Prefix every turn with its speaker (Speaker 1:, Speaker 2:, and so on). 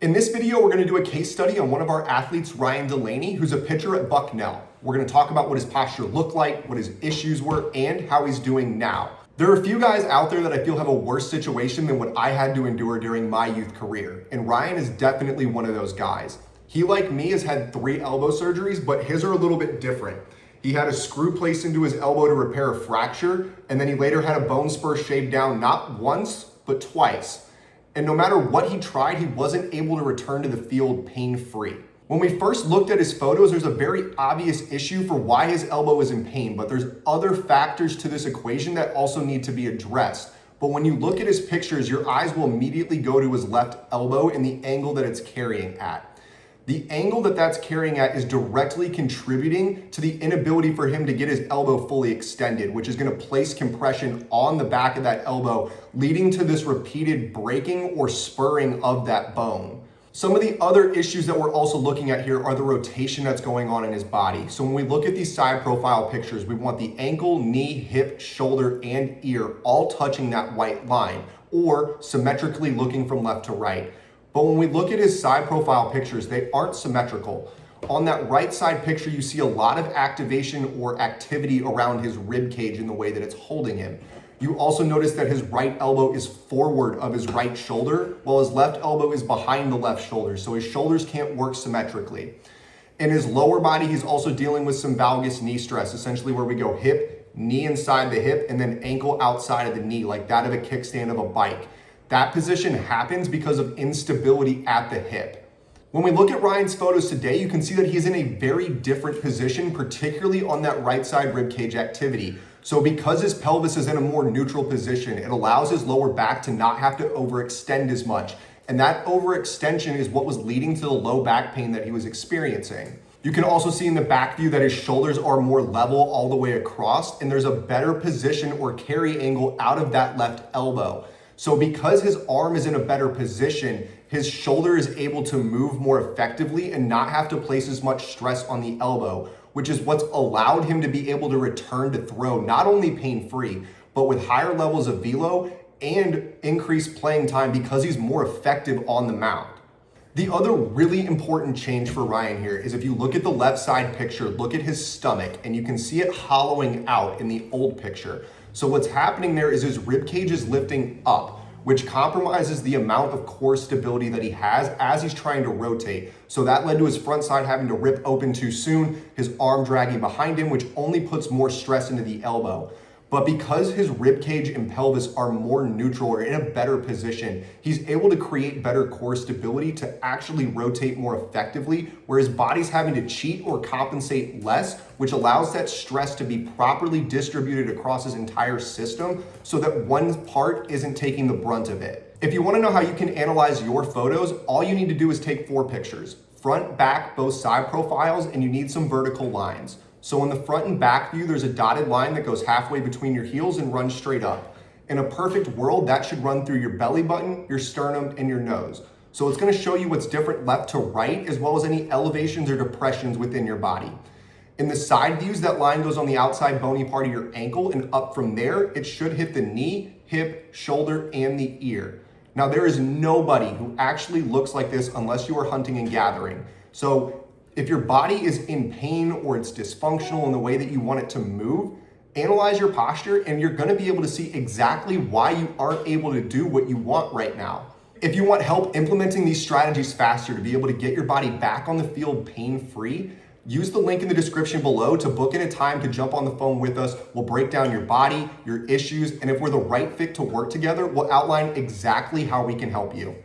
Speaker 1: In this video, we're going to do a case study on one of our athletes, Ryan DeLaney, who's a pitcher at Bucknell. We're going to talk about what his posture looked like, what his issues were, and how he's doing now. There are a few guys out there that I feel have a worse situation than what I had to endure during my youth career, and Ryan is definitely one of those guys. He, like me, has had 3 elbow surgeries, but his are a little bit different. He had a screw placed into his elbow to repair a fracture, and then he later had a bone spur shaved down not once, but twice. And no matter what he tried, he wasn't able to return to the field pain-free. When we first looked at his photos, there's a very obvious issue for why his elbow is in pain, but there's other factors to this equation that also need to be addressed. But when you look at his pictures, your eyes will immediately go to his left elbow and the angle that it's carrying at. The angle that that's carrying at is directly contributing to the inability for him to get his elbow fully extended, which is going to place compression on the back of that elbow, leading to this repeated breaking or spurring of that bone. Some of the other issues that we're also looking at here are the rotation that's going on in his body. So when we look at these side profile pictures, we want the ankle, knee, hip, shoulder, and ear all touching that white line or symmetrically looking from left to right. But when we look at his side profile pictures, they aren't symmetrical. On that right side picture, you see a lot of activation or activity around his rib cage in the way that it's holding him. You also notice that his right elbow is forward of his right shoulder, while his left elbow is behind the left shoulder, so his shoulders can't work symmetrically. In his lower body, he's also dealing with some valgus knee stress, essentially where we go hip, knee inside the hip, and then ankle outside of the knee, like that of a kickstand of a bike. That position happens because of instability at the hip. When we look at Ryan's photos today, you can see that he's in a very different position, particularly on that right side ribcage activity. So because his pelvis is in a more neutral position, it allows his lower back to not have to overextend as much. And that overextension is what was leading to the low back pain that he was experiencing. You can also see in the back view that his shoulders are more level all the way across, and there's a better position or carry angle out of that left elbow. So because his arm is in a better position, his shoulder is able to move more effectively and not have to place as much stress on the elbow, which is what's allowed him to be able to return to throw, not only pain-free, but with higher levels of velo and increased playing time because he's more effective on the mound. The other really important change for Ryan here is if you look at the left side picture, look at his stomach, and you can see it hollowing out in the old picture. So what's happening there is his rib cage is lifting up, which compromises the amount of core stability that he has as he's trying to rotate. So that led to his front side having to rip open too soon, his arm dragging behind him, which only puts more stress into the elbow. But because his rib cage and pelvis are more neutral or in a better position, he's able to create better core stability to actually rotate more effectively, where his body's having to cheat or compensate less, which allows that stress to be properly distributed across his entire system so that one part isn't taking the brunt of it. If you want to know how you can analyze your photos, all you need to do is take 4 pictures, front, back, both side profiles, and you need some vertical lines. So in the front and back view, there's a dotted line that goes halfway between your heels and runs straight up. In a perfect world, that should run through your belly button, your sternum, and your nose. So it's going to show you what's different left to right, as well as any elevations or depressions within your body. In the side views, that line goes on the outside bony part of your ankle, and up from there, it should hit the knee, hip, shoulder, and the ear. Now, there is nobody who actually looks like this unless you are hunting and gathering. So if your body is in pain or it's dysfunctional in the way that you want it to move, analyze your posture and you're gonna be able to see exactly why you aren't able to do what you want right now. If you want help implementing these strategies faster to be able to get your body back on the field pain-free, use the link in the description below to book in a time to jump on the phone with us. We'll break down your body, your issues, and if we're the right fit to work together, we'll outline exactly how we can help you.